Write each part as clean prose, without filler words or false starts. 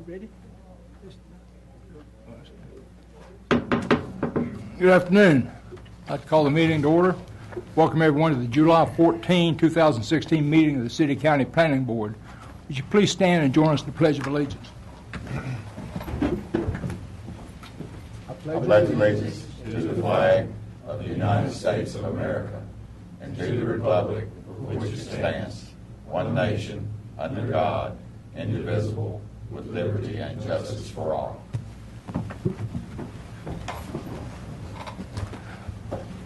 Ready? Good afternoon. I'd like to call the meeting to order. Welcome everyone to the July 14, 2016 meeting of the City County Planning Board. Would you please stand and join us in the Pledge of Allegiance? I pledge allegiance to the flag of the United States of America and to the republic for which it stands, one nation, under God, indivisible, with liberty and justice for all.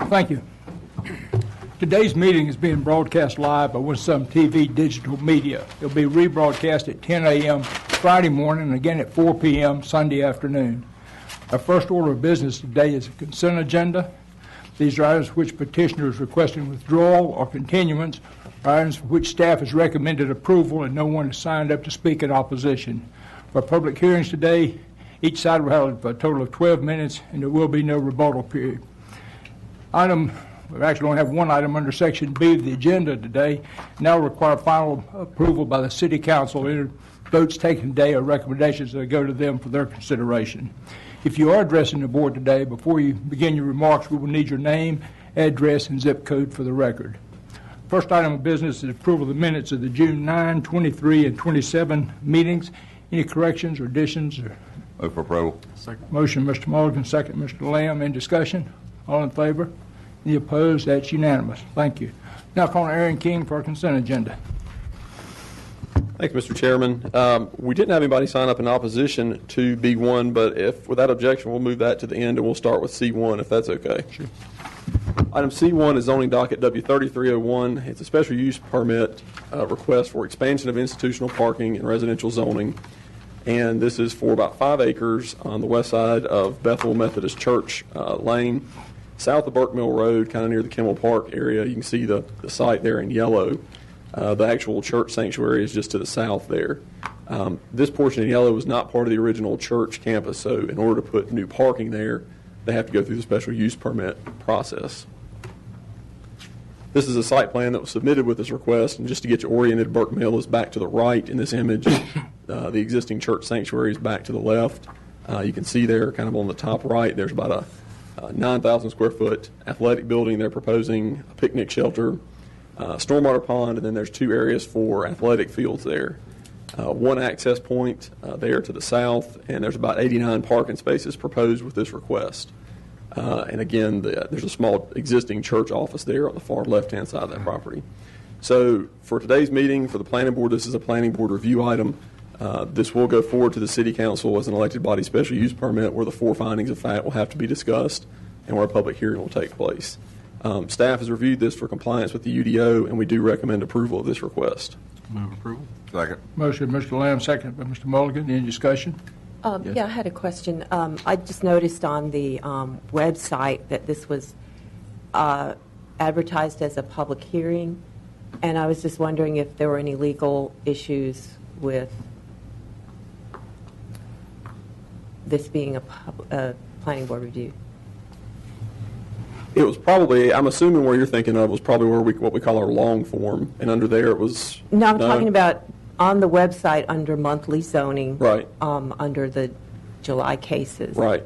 Thank you. Today's meeting is being broadcast live by Winston-Salem TV Digital Media. It'll be rebroadcast at 10 a.m. Friday morning and again at 4 p.m. Sunday afternoon. Our first order of business today is a consent agenda. These are items for which petitioner is requesting withdrawal or continuance, are items for which staff has recommended approval and no one has signed up to speak in opposition. For public hearings today, each side will have a total of 12 minutes and there will be no rebuttal period. We actually only have one item under Section B of the agenda today, and that will require final approval by the City Council. Any votes taken today are recommendations that go to them for their consideration. If you are addressing the board today, before you begin your remarks, we will need your name, address, and zip code for the record. First item of business is approval of the minutes of the June 9, 23, and 27 meetings. Any corrections or additions? Move for approval. Second. Motion, Mr. Mulligan, second, Mr. Lamb. In discussion? All in favor? Any opposed? That's unanimous. Thank you. Now calling Aaron King for our consent agenda. Thanks, Mr. Chairman. We didn't have anybody sign up in opposition to B1, but if without objection, we'll move that to the end and we'll start with C1 if that's okay. Sure. Item C1 is zoning docket W3301. It's a special use permit request for expansion of institutional parking and residential zoning. And this is for about 5 acres on the west side of Bethel Methodist Church Lane, south of Burke Mill Road, kind of near the Kimmel Park area. You can see the site there in yellow. The actual church sanctuary is just to the south there. This portion in yellow was not part of the original church campus, so in order to put new parking there, they have to go through the special use permit process. This is a site plan that was submitted with this request, and just to get you oriented, Burke Mill is back to the right in this image. The existing church sanctuary is back to the left. You can see there, kind of on the top right, there's about a 9,000 square foot athletic building. They're proposing a picnic shelter, stormwater pond, and then there's 2 areas for athletic fields there. One access point there to the south, and there's about 89 parking spaces proposed with this request. And again, there's a small existing church office there on the far left-hand side of that property. So for today's meeting, for the planning board, this is a planning board review item. This will go forward to the city council as an elected body special use permit where the 4 findings of fact will have to be discussed and where a public hearing will take place. Staff has reviewed this for compliance with the UDO, and we do recommend approval of this request. Move approval. Second. Motion, Mr. Lamb, second by Mr. Mulligan. Any discussion? Yes. Yeah, I had a question. I just noticed on the website that this was advertised as a public hearing, and I was just wondering if there were any legal issues with this being a planning board review. It was probably, I'm assuming where you're thinking of was probably where what we call our long form, and under there it was... No, I'm talking about on the website under monthly zoning. Right. Under the July cases. Right.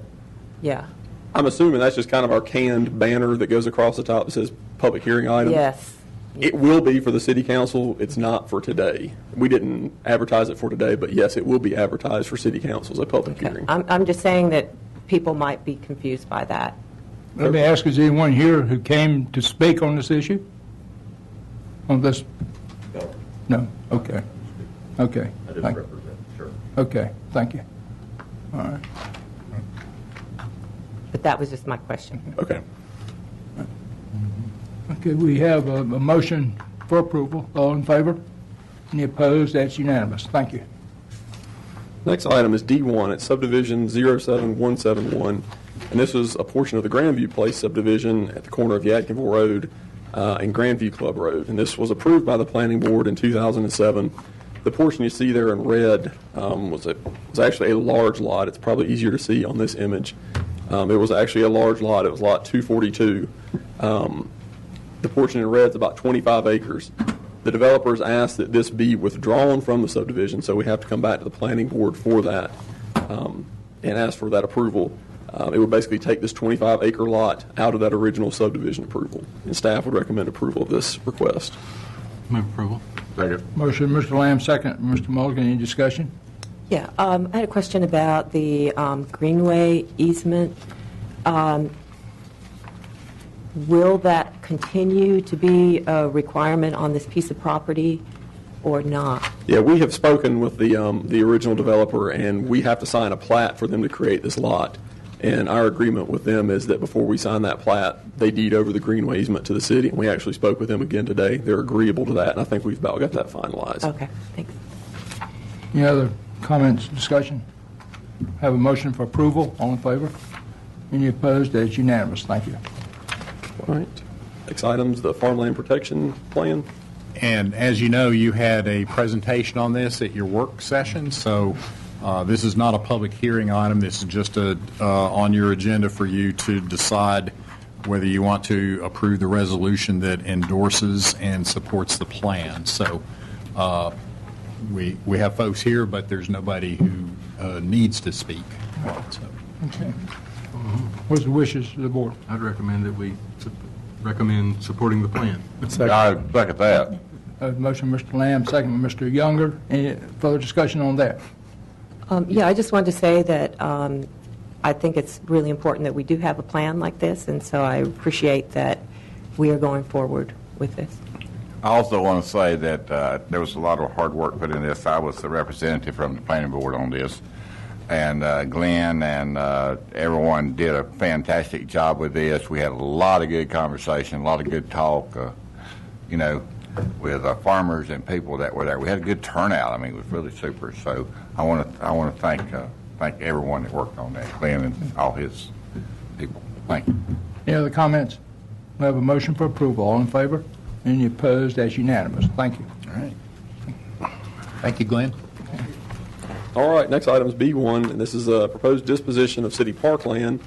Yeah. I'm assuming that's just kind of our canned banner that goes across the top that says public hearing item. Yes. It will be for the city council. It's not for today. We didn't advertise it for today, but yes, it will be advertised for city council as a public hearing. I'm just saying that people might be confused by that. Let me ask, is anyone here who came to speak on this issue? On this? No. Okay. Okay. I just represent, sure. Okay. Thank you. All right. But that was just my question. Okay. Okay, we have a motion for approval. All in favor? Any opposed? That's unanimous. Thank you. Next item is D1. It's subdivision 07171, and this is a portion of the Grandview Place subdivision at the corner of Yadkinville Road and Grandview Club Road. And this was approved by the planning board in 2007. The portion you see there in red was actually a large lot. It's probably easier to see on this image. It was actually a large lot. It was lot 242. The portion in red is about 25 acres. The developers asked that this be withdrawn from the subdivision, so we have to come back to the planning board for that and ask for that approval. It would basically take this 25-acre lot out of that original subdivision approval, and staff would recommend approval of this request. Move approval. Second. Motion, Mr. Lamb, second, Mr. Mulligan. Any discussion? Yeah, I had a question about the Greenway easement. Will that continue to be a requirement on this piece of property or not? Yeah, we have spoken with the original developer, and we have to sign a plat for them to create this lot. And our agreement with them is that before we sign that plat, they deed over the Greenway easement to the city. And we actually spoke with them again today. They're agreeable to that, and I think we've about got that finalized. Okay, thanks. Any other comments, discussion? Have a motion for approval. All in favor? Any opposed? That's unanimous. Thank you. All right. Next item's the farmland protection plan. And as you know, you had a presentation on this at your work session, so this is not a public hearing item. This is just on your agenda for you to decide whether you want to approve the resolution that endorses and supports the plan. So we have folks here, but there's nobody who needs to speak. So. Okay. What's the wishes of the board? I'd recommend that we recommend supporting the plan. I second that. Motion, Mr. Lamb, second, Mr. Younger. Any further discussion on that? Yeah, I just wanted to say that I think it's really important that we do have a plan like this, and so I appreciate that we are going forward with this. I also want to say that there was a lot of hard work put in this. I was the representative from the planning board on this, and Glenn and everyone did a fantastic job with this. We had a lot of good conversation, a lot of good talk, with farmers and people that were there. We had a good turnout. I mean, it was really super. So I want to thank everyone that worked on that, Glenn and all his people. Thank you. Any other comments? We have a motion for approval. All in favor? Any opposed? That's unanimous. Thank you. All right. Thank you, Glenn. All right, next item is B1, and this is a proposed disposition of city parkland.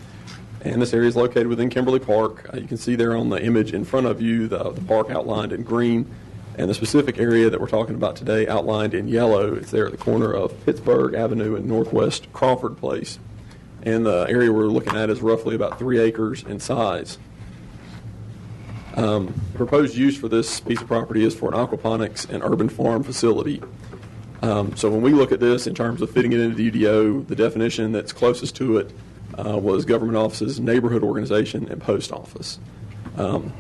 And this area is located within Kimberly Park. You can see there on the image in front of you the park outlined in green, and the specific area that we're talking about today outlined in yellow. It's there at the corner of Pittsburgh Avenue and Northwest Crawford Place. And the area we're looking at is roughly about 3 acres in size. The proposed use for this piece of property is for an aquaponics and urban farm facility. So when we look at this in terms of fitting it into the UDO, the definition that's closest to it was government offices, neighborhood organization, and post office.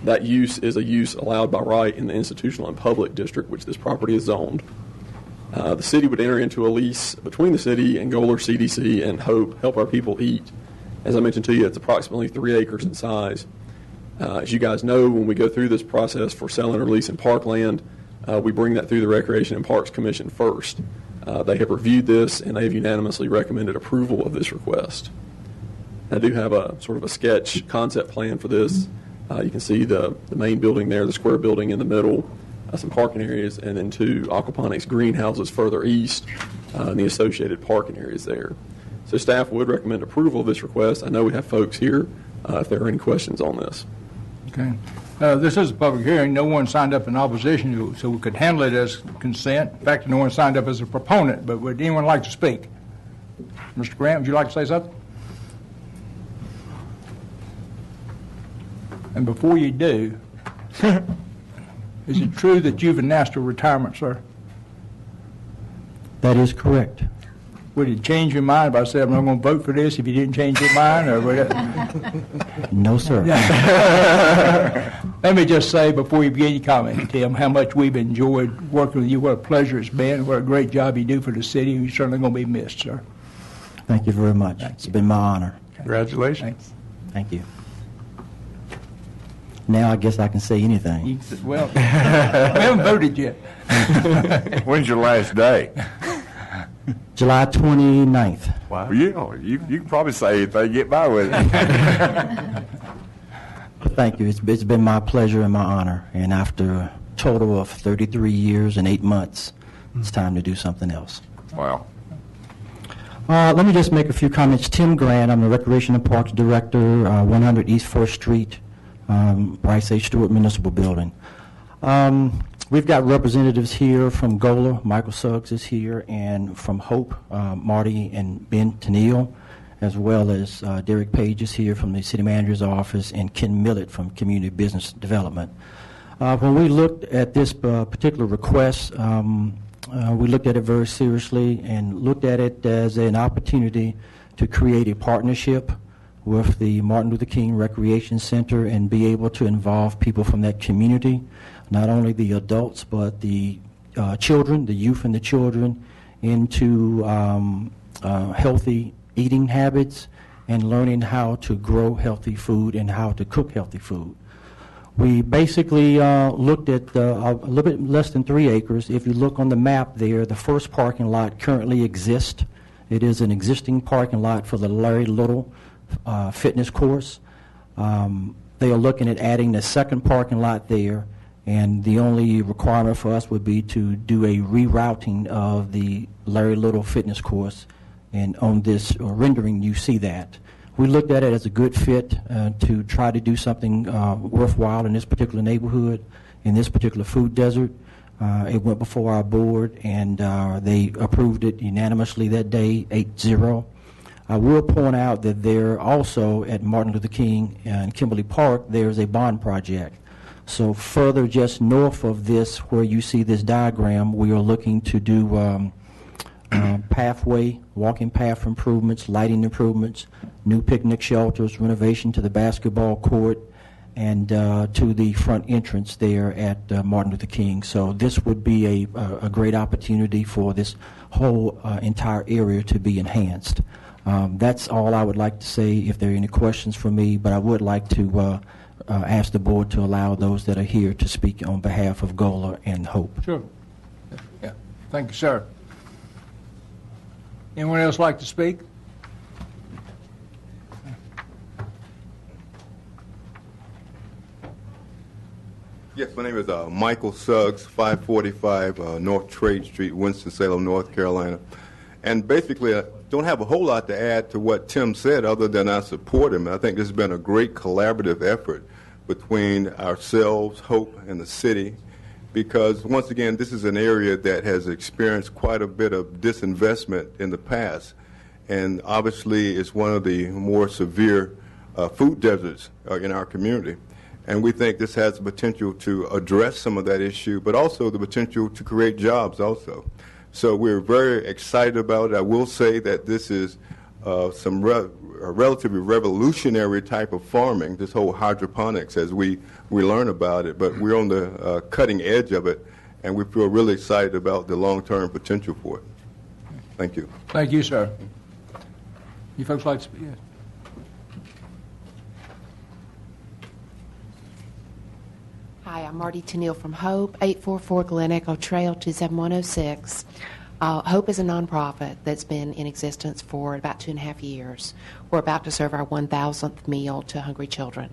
That use is a use allowed by right in the institutional and public district, which this property is zoned. The city would enter into a lease between the city and Goler CDC and Help Our People Eat. As I mentioned to you, it's approximately 3 acres in size. As you guys know, when we go through this process for selling or leasing parkland, we bring that through the Recreation and Parks Commission first. They have reviewed this, and they have unanimously recommended approval of this request. I do have a sort of a sketch concept plan for this. You can see the main building there, the square building in the middle, some parking areas, and then 2 aquaponics greenhouses further east, and the associated parking areas there. So staff would recommend approval of this request. I know we have folks here if there are any questions on this. Okay. This is a public hearing. No one signed up in opposition to it, so we could handle it as consent. In fact, no one signed up as a proponent, but would anyone like to speak? Mr. Grant, would you like to say something? And before you do, is it true that you've announced a retirement, sir? That is correct. Would it change your mind if I said I'm not going to vote for this if you didn't change your mind? Or would it? No, sir. Let me just say before you begin your comment, Tim, how much we've enjoyed working with you. What a pleasure it's been. What a great job you do for the city. You're certainly going to be missed, sir. Thank you very much. It's been my honor. Congratulations. Thank you. Now I guess I can say anything. Well, we haven't voted yet. When's your last day? July 29th. Wow. Well, you can probably say anything, get by with it. Thank you. It's been my pleasure and my honor. And after a total of 33 years and 8 months, it's time to do something else. Wow. Let me just make a few comments. Tim Grant, I'm the Recreation and Parks Director, 100 East 1st Street, Bryce H. Stewart Municipal Building. We've got representatives here from GOLA. Michael Suggs is here, and from HOPE, Marty and Ben Tennille, as well as Derek Page is here from the city manager's office, and Ken Millett from Community Business Development. When we looked at this particular request, we looked at it very seriously and looked at it as an opportunity to create a partnership with the Martin Luther King Recreation Center and be able to involve people from that community, not only the adults but the children, the youth and the children, into healthy eating habits and learning how to grow healthy food and how to cook healthy food. We basically looked at a little bit less than 3 acres. If you look on the map there, the first parking lot currently exists. It is an existing parking lot for the Larry Little fitness course. They are looking at adding the second parking lot there, and the only requirement for us would be to do a rerouting of the Larry Little fitness course, and on this rendering you see that. We looked at it as a good fit to try to do something worthwhile in this particular neighborhood, in this particular food desert. It went before our board, and they approved it unanimously that day, 8-0. I will point out that there also at Martin Luther King and Kimberly Park, there's a bond project. So further just north of this, where you see this diagram, we are looking to do pathway, walking path improvements, lighting improvements, new picnic shelters, renovation to the basketball court, and to the front entrance there at Martin Luther King. So this would be a great opportunity for this whole entire area to be enhanced. That's all I would like to say. If there are any questions for me, but I would like to ask the board to allow those that are here to speak on behalf of GOLA and HOPE. Sure. Yeah. Thank you, sir. Anyone else like to speak? Yes, my name is Michael Suggs, 545 North Trade Street, Winston-Salem, North Carolina. And basically, I don't have a whole lot to add to what Tim said other than I support him. I think this has been a great collaborative effort between ourselves, HOPE, and the city, because once again, this is an area that has experienced quite a bit of disinvestment in the past. And obviously, it's one of the more severe food deserts in our community. And we think this has the potential to address some of that issue, but also the potential to create jobs also. So we're very excited about it. I will say that this is some relatively revolutionary type of farming, this whole hydroponics, as we learn about it. But we're on the cutting edge of it, and we feel really excited about the long-term potential for it. Thank you. Thank you, sir. You folks like to speak? Yes. Hi, I'm Marty Tennille from HOPE, 844 Glen Echo Trail, 27106. HOPE is a nonprofit that's been in existence for about 2.5 years. We're about to serve our 1,000th meal to hungry children.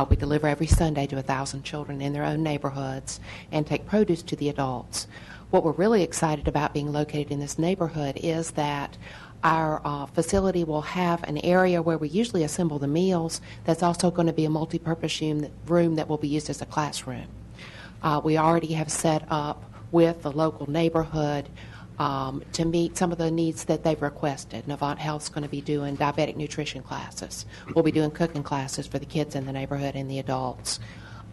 We deliver every Sunday to 1,000 children in their own neighborhoods and take produce to the adults. What we're really excited about being located in this neighborhood is that our facility will have an area where we usually assemble the meals that's also going to be a multi-purpose room that will be used as a classroom. We already have set up with the local neighborhood to meet some of the needs that they've requested. Novant Health's going to be doing diabetic nutrition classes. We'll be doing cooking classes for the kids in the neighborhood and the adults.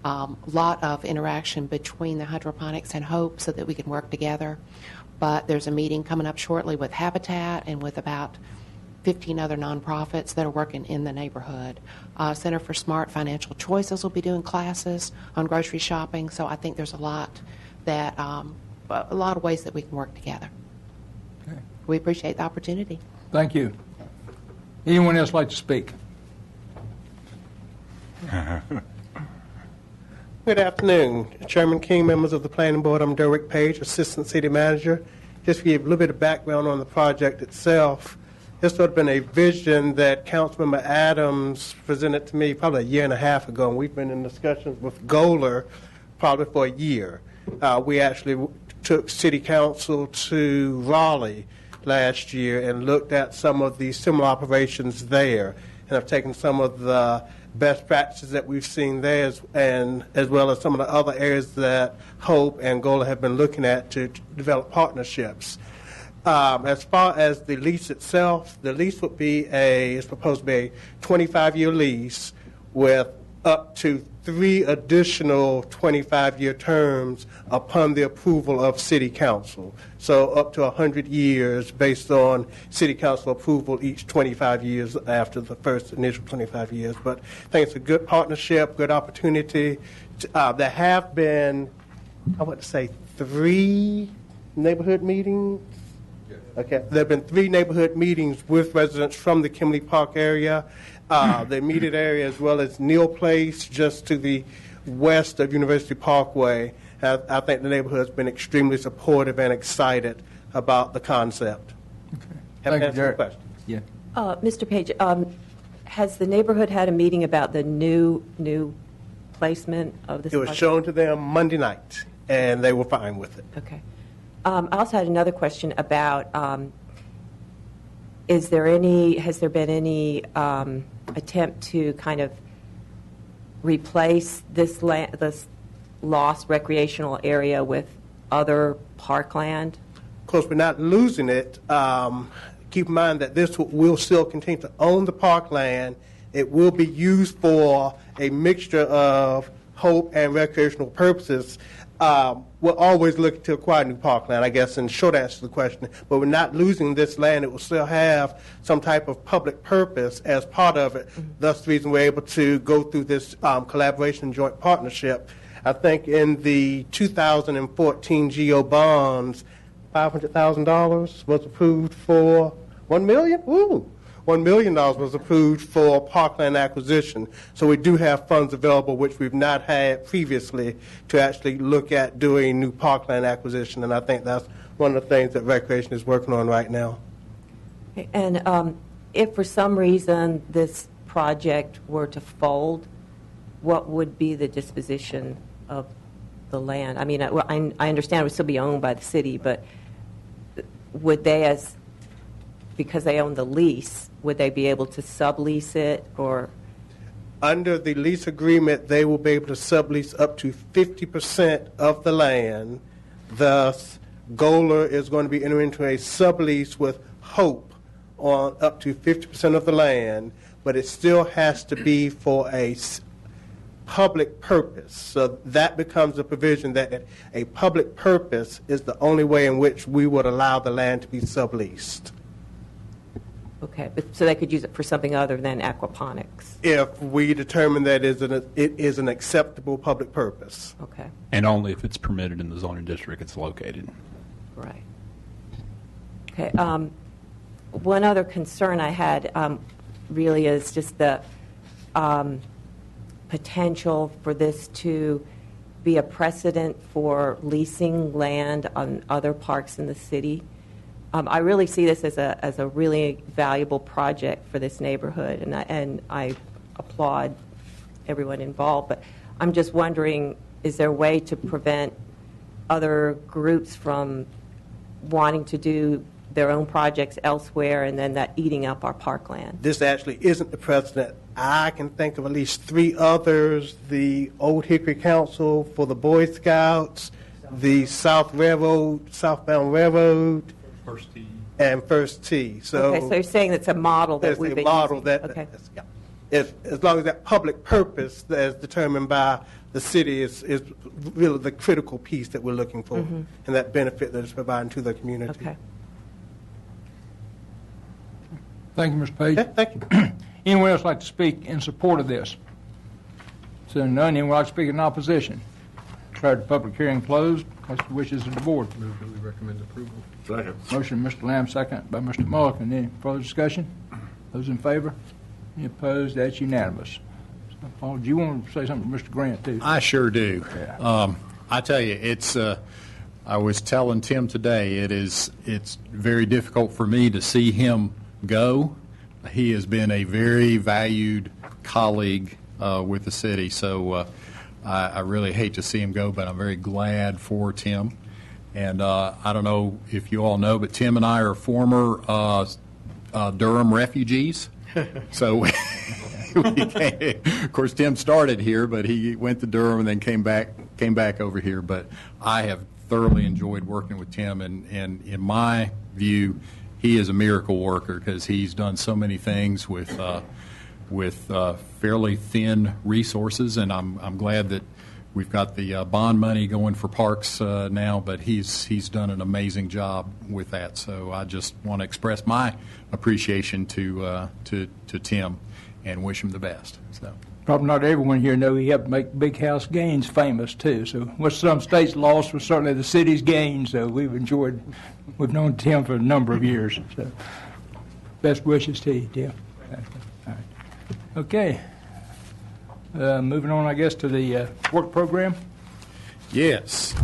A lot of interaction between the hydroponics and HOPE so that we can work together. But there's a meeting coming up shortly with Habitat and with about 15 other nonprofits that are working in the neighborhood. Center for Smart Financial Choices will be doing classes on grocery shopping. So I think there's a lot of ways that we can work together. Okay. We appreciate the opportunity. Thank you. Anyone else like to speak? Good afternoon, Chairman King, members of the Planning Board. I'm Derek Page, Assistant City Manager. Just to give a little bit of background on the project itself, this would have been a vision that Councilmember Adams presented to me probably 1.5 years ago, and we've been in discussions with GOLA probably for a year. We actually took City Council to Raleigh last year and looked at some of the similar operations there. and have taken some of the best practices that we've seen there, as well as some of the other areas that Hope and Gola have been looking at to develop partnerships. As far as the lease itself, the lease would be it's proposed to be a 25-year lease with up to 3 additional 25-year terms upon the approval of City Council. So up to 100 years based on City Council approval each 25 years after the first initial 25 years. But I think it's a good partnership, good opportunity. There have been, I want to say, 3 neighborhood meetings. Okay. There have been 3 neighborhood meetings with residents from the Kimberly Park area, the immediate area, as well as Neal Place, just to the west of University Parkway. I think the neighborhood's been extremely supportive and excited about the concept. Okay. Have Thank you, answered the Derek. question. Yeah. Mr. Page, has the neighborhood had a meeting about the new placement of this It was project? shown to them Monday night, and they were fine with it. Okay. I also had another question about, has there been any attempt to kind of replace this lost recreational area with other parkland? Of course, we're not losing it. Keep in mind that this will still continue to own the parkland. It will be used for a mixture of hope and recreational purposes. We're always looking to acquire new parkland, I guess, in short answer to the question. But we're not losing this land. It will still have some type of public purpose as part of it. Thus, the reason we're able to go through this collaboration and joint partnership. I think in the 2014 GO bonds, $500,000 was approved for $1 million. Woo! $1 million was approved for parkland acquisition. So we do have funds available, which we've not had previously, to actually look at doing new parkland acquisition. And I think that's one of the things that Recreation is working on right now. And if for some reason this project were to fold, what would be the disposition of the land? I mean, I understand it would still be owned by the city, but would they, because they own the lease, would they be able to sublease it, or? Under the lease agreement, they will be able to sublease up to 50% of the land. Thus, Gola is going to be entering into a sublease with Hope on up to 50% of the land, but it still has to be for a public purpose. So that becomes a provision that a public purpose is the only way in which we would allow the land to be subleased. Okay, so they could use it for something other than aquaponics? If we determine that it is an acceptable public purpose. Okay, And only if it's permitted in the zoning district it's located. right. Okay, one other concern I had really is just the potential for this to be a precedent for leasing land on other parks in the city. I really see this as a really valuable project for this neighborhood, and I applaud everyone involved. But I'm just wondering, is there a way to prevent other groups from wanting to do their own projects elsewhere and then that eating up our parkland? This actually isn't the precedent. I can think of at least 3 others: the Old Hickory Council for the Boy Scouts, the Southbound Railroad, First Tee. and First Tee. So Okay, so you're saying it's a model that there's we've a been model using. that, Okay. yeah. As long as that public purpose as determined by the city is really the critical piece that we're looking for, and that benefit that it's providing to the community. Okay. Thank you, Mr. Page. Okay, thank you. Anyone else like to speak in support of this? Seeing none, anyone like to speak in opposition? Declare the public hearing closed. What's the wishes of the board? Move that we recommend approval. Second. Motion, Mr. Lamb, second by Mr. Mulliken. Any further discussion? Those in favor? Any opposed? That's unanimous. Paul, do you want to say something to Mr. Grant, too? I sure do. Yeah. I tell you, I was telling Tim today, it's very difficult for me to see him go. He has been a very valued colleague with the city, so I really hate to see him go, but I'm very glad for Tim. And I don't know if you all know, but Tim and I are former Durham refugees. So, of course, Tim started here, but he went to Durham and then came back over here. But I have thoroughly enjoyed working with Tim, and in my view, he is a miracle worker because he's done so many things with fairly thin resources, and I'm glad that we've got the bond money going for parks now, but he's done an amazing job with that. So I just want to express my appreciation to Tim and wish him the best. So. Probably not everyone here know he helped make Big House Gains famous, too. So what some states lost was certainly the city's gains. So we've known Tim for a number of years. So best wishes to you, Tim. All right. Okay. Moving on, I guess, to the work program. Yes.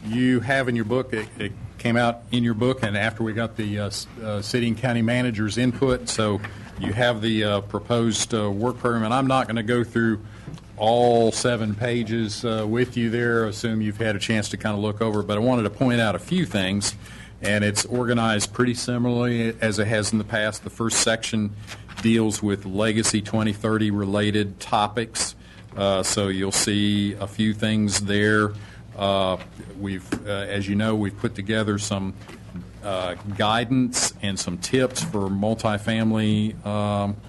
You have in your book, it came out in your book, and after we got the city and county manager's input, so you have the proposed work program, and I'm not going to go through all 7 pages with you there. I assume you've had a chance to kind of look over, but I wanted to point out a few things, and it's organized pretty similarly as it has in the past. The first section deals with Legacy 2030 related topics, so you'll see a few things there. As you know, we've put together some guidance and some tips for multifamily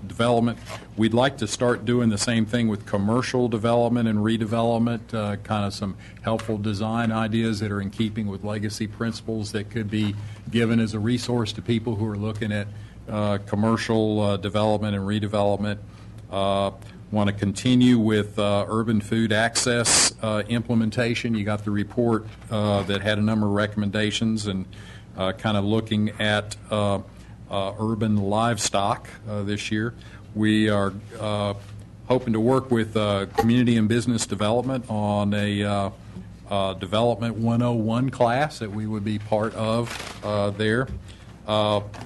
development. We'd like to start doing the same thing with commercial development and redevelopment, kind of some helpful design ideas that are in keeping with legacy principles that could be given as a resource to people who are looking at commercial development and redevelopment. Want to continue with urban food access implementation. You got the report that had a number of recommendations and kind of looking at urban livestock this year. We are hoping to work with community and business development on a Development 101 class that we would be part of there.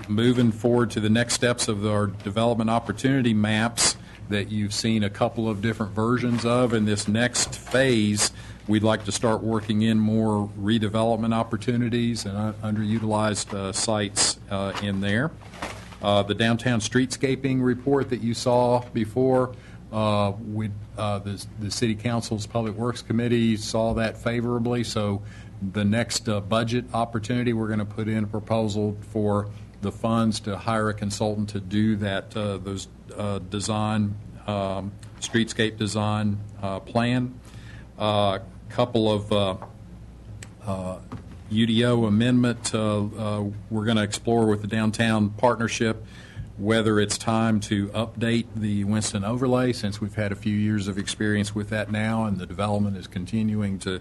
Moving forward to the next steps of our development opportunity maps that you've seen a couple of different versions of. In this next phase, we'd like to start working in more redevelopment opportunities and underutilized sites in there. The downtown streetscaping report that you saw before, the City Council's Public Works Committee saw that favorably, so the next budget opportunity, we're going to put in a proposal for the funds to hire a consultant to do that, those design, streetscape design plan. Couple of UDO amendment we're going to explore with the downtown partnership whether it's time to update the Winston overlay, since we've had a few years of experience with that now and the development is continuing to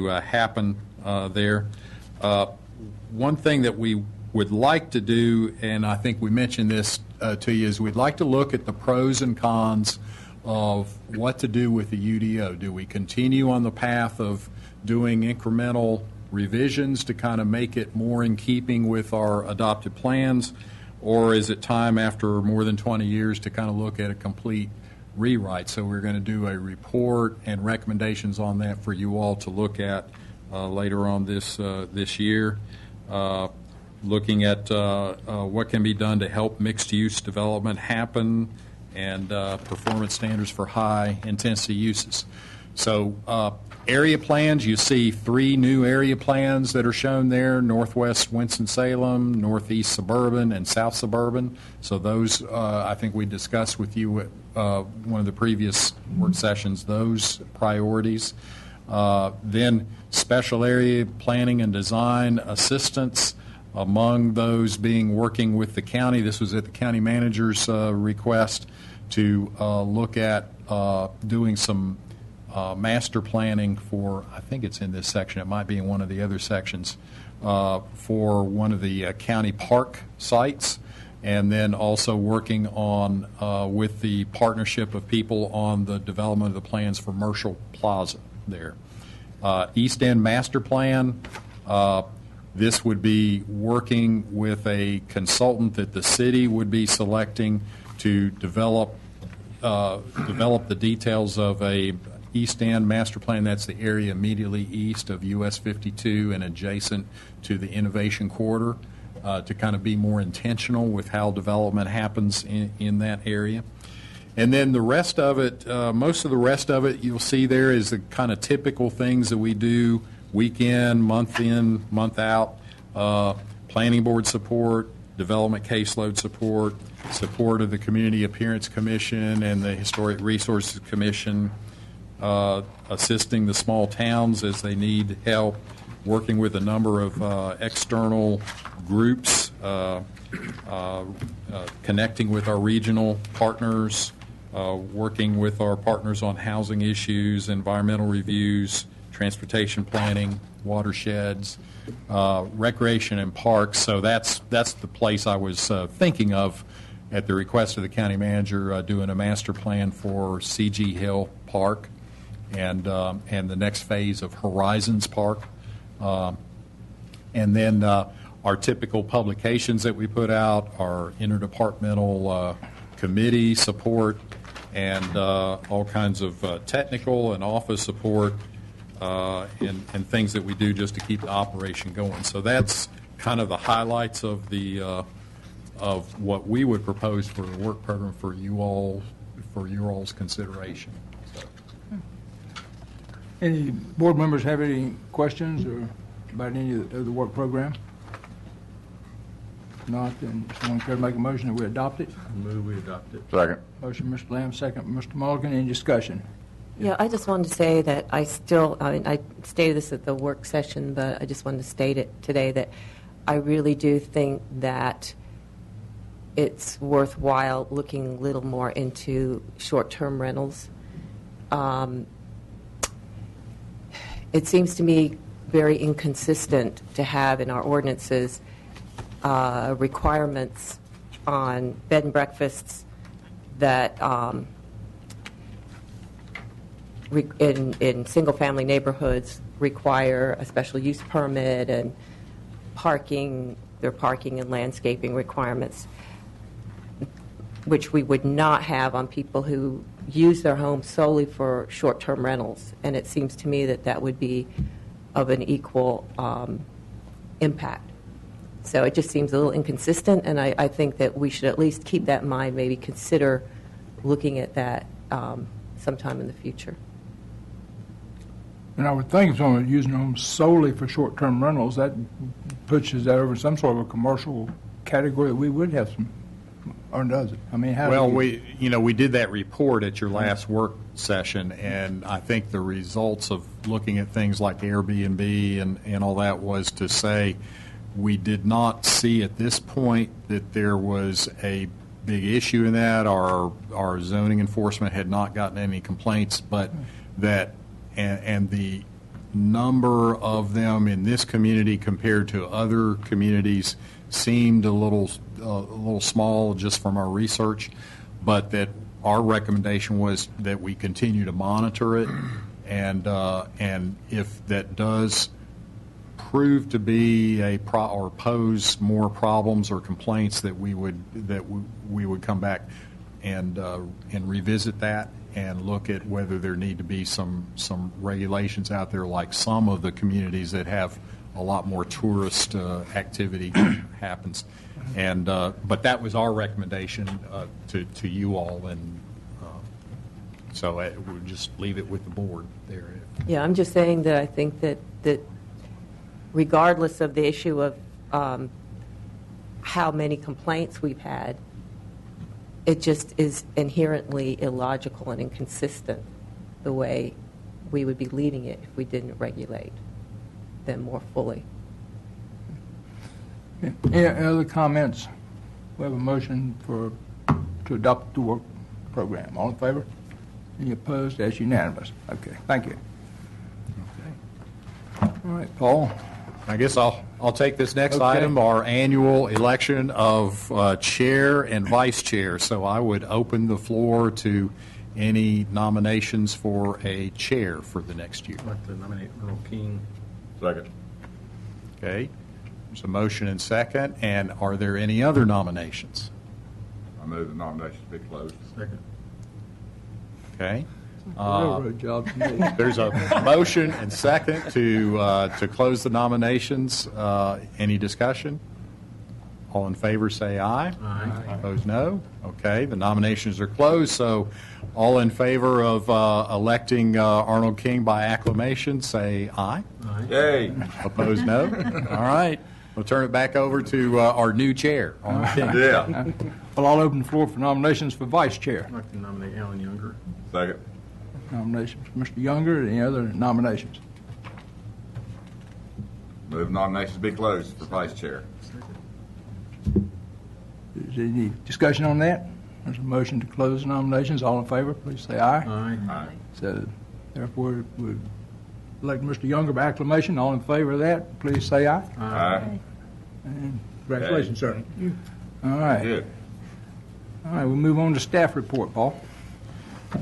happen there. One thing that we would like to do, and I think we mentioned this to you, is we'd like to look at the pros and cons of what to do with the UDO. Do we continue on the path of doing incremental revisions to kind of make it more in keeping with our adopted plans, or is it time after more than 20 years to kind of look at a complete rewrite? So we're going to do a report and recommendations on that for you all to look at later on this year. Looking at what can be done to help mixed-use development happen and performance standards for high-intensity uses. So area plans, you see 3 new area plans that are shown there: Northwest Winston-Salem, Northeast Suburban, and South Suburban. So those, I think we discussed with you at one of the previous work sessions, those priorities. Then special area planning and design assistance, among those being working with the county. This was at the county manager's request to look at doing some master planning for, I think it's in this section, it might be in one of the other sections, for one of the county park sites, and then also working on with the partnership of people on the development of the plans for Marshall Plaza there. East End Master Plan, this would be working with a consultant that the city would be selecting to develop the details of a East End Master Plan. That's the area immediately east of US 52 and adjacent to the Innovation Quarter. to kind of be more intentional with how development happens in that area. And then the rest of it, most of the rest of it you'll see there is the kind of typical things that we do week in, month out, planning board support, development caseload support, support of the Community Appearance Commission and the Historic Resources Commission, assisting the small towns as they need help, working with a number of external groups, connecting with our regional partners, working with our partners on housing issues, environmental reviews, transportation planning, watersheds, recreation and parks. So that's the place I was thinking of at the request of the county manager, doing a master plan for CG Hill Park and the next phase of Horizons Park. And then our typical publications that we put out, our interdepartmental committee support, and all kinds of technical and office support, and things that we do just to keep the operation going. So that's kind of the highlights of the of what we would propose for the work program for you all, for your all's consideration. So. Any board members have any questions or about any of the work program? If not, then someone care to make a motion that we adopt it? Move we adopt it. Second. Motion, Mr. Lamb, second, Mr. Mulligan. Any discussion? Yeah, I just wanted to say that I stated this at the work session, but I just wanted to state it today that I really do think that it's worthwhile looking a little more into short-term rentals. It seems to me very inconsistent to have in our ordinances requirements on bed and breakfasts that in single-family neighborhoods require a special use permit and parking and landscaping requirements, which we would not have on people who use their homes solely for short-term rentals. And it seems to me that that would be of an equal impact. So it just seems a little inconsistent, and I think that we should at least keep that in mind, maybe consider looking at that sometime in the future. And I would think if someone using homes solely for short-term rentals, that pushes that over some sort of a commercial category that we would have some, or does it? I mean, how Well, do you, we did that report at your last work session, and I think the results of looking at things like Airbnb and all that was to say we did not see at this point that there was a big issue in that. Our zoning enforcement had not gotten any complaints, but that and the number of them in this community compared to other communities seemed a little small just from our research, but that our recommendation was that we continue to monitor it, and if that does prove to be or pose more problems or complaints, that we would come back and revisit that and look at whether there need to be some regulations out there, like some of the communities that have a lot more tourist activity happens. And but that was our recommendation to you all, and so we'll just leave it with the board there. Yeah, I'm just saying that I think that regardless of the issue of how many complaints we've had, it just is inherently illogical and inconsistent the way we would be leading it if we didn't regulate them more fully. any other comments? We have a motion to adopt the work program. All in favor? Any opposed? That's unanimous. Okay, thank you. All right, Paul. I guess I'll take this next Okay. item, our annual election of chair and vice chair. So I would open the floor to any nominations for a chair for the next year. I'd like to nominate Earl King. Second. Okay, there's a motion and second, and are there any other nominations? I move the nominations be closed. Second. Okay. Railroad job to me. There's a motion and second to close the nominations. Any discussion? All in favor, say aye. Aye. Opposed, no. Okay, the nominations are closed, so all in favor of electing Arnold King by acclamation, say aye. Yay. Opposed, no. All right, we'll turn it back over to our new chair, Arnold King. Yeah. Well, I'll open the floor for nominations for vice chair. I'd like to nominate Alan Younger. Second. Nominations for Mr. Younger. Any other nominations? Move nominations be closed for vice chair. Is there any discussion on that? There's a motion to close nominations. All in favor, please say aye. Aye. So therefore, we elect Mr. Younger by acclamation. All in favor of that, please say aye. Aye. And congratulations, sir. All right. Good. All right, we'll move on to staff report, Paul.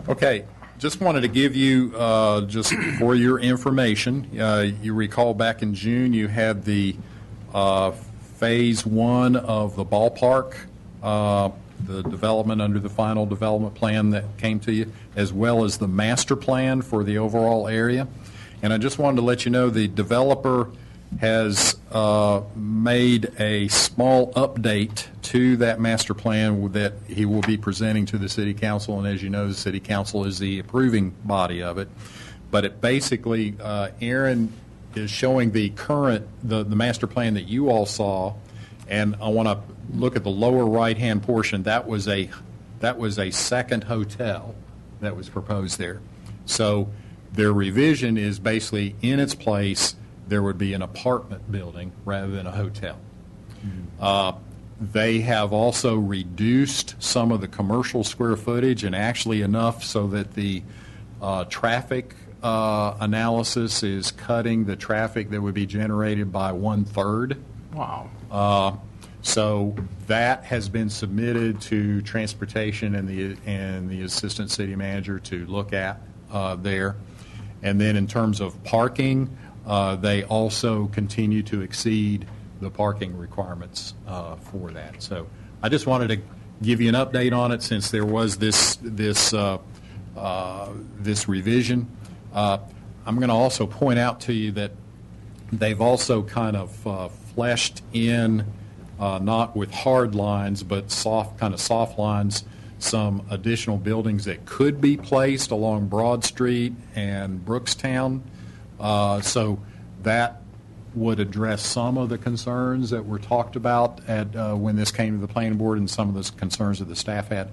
Okay, just wanted to give you, just for your information, you recall back in June, you had the Phase 1 of the ballpark, the development under the final development plan that came to you, as well as the master plan for the overall area. And I just wanted to let you know the developer has made a small update to that master plan that he will be presenting to the City Council, and as you know, the City Council is the approving body of it. But it basically, Aaron is showing the current, the master plan that you all saw, and I want to look at the lower right-hand portion. That was a second hotel that was proposed there. So their revision is basically in its place, there would be an apartment building rather than a hotel. They have also reduced some of the commercial square footage, and actually enough so that the traffic analysis is cutting the traffic that would be generated by 1/3. Wow. So that has been submitted to Transportation and the Assistant City Manager to look at there. And then in terms of parking, they also continue to exceed the parking requirements for that. So I just wanted to give you an update on it since there was this revision. I'm going to also point out to you that they've also kind of fleshed in, not with hard lines, but soft lines, some additional buildings that could be placed along Broad Street and Brookstown. So that would address some of the concerns that were talked about when this came to the planning board and some of the concerns that the staff had.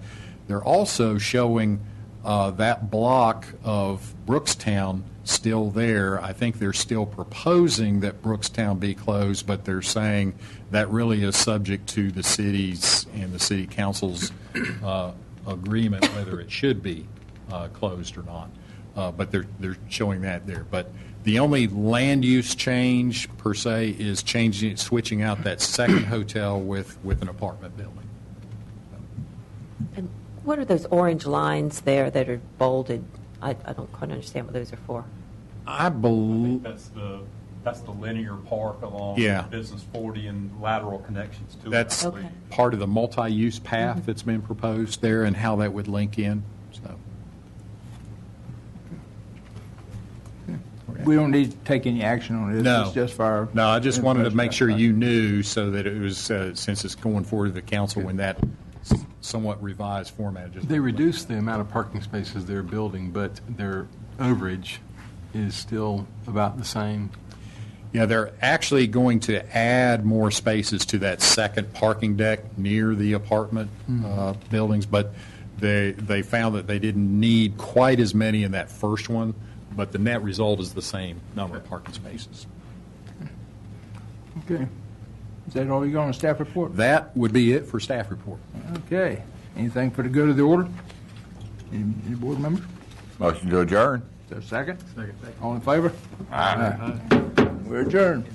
They're also showing that block of Brookstown still there. I think they're still proposing that Brookstown be closed, but they're saying that really is subject to the city's and the city council's agreement whether it should be closed or not. But they're showing that there. But the only land use change per se is switching out that second hotel with an apartment building. And what are those orange lines there that are bolded? I don't quite understand what those are for. I believe That's the linear park along Business 40 and lateral connections to that's it. part of the multi-use path that's been proposed there and how that would link in. So We don't need to take any action on this. No. It's just for our... No, I just wanted to make sure you knew so that it was, since it's going forward to the council when that somewhat revised format. They reduced the amount of parking spaces they're building, but their overage is still about the same. Yeah, they're actually going to add more spaces to that second parking deck near the apartment buildings, but they found that they didn't need quite as many in that first one, but the net result is the same number of parking spaces. Okay. Is that all you got on the staff report? That would be it for staff report. Okay. Anything for the good of the order? Any board members? Motion to adjourn. Is there a second? Second. All in favor? Aye. We're adjourned.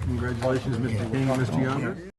Congratulations, Mr. King, Mr. Younger.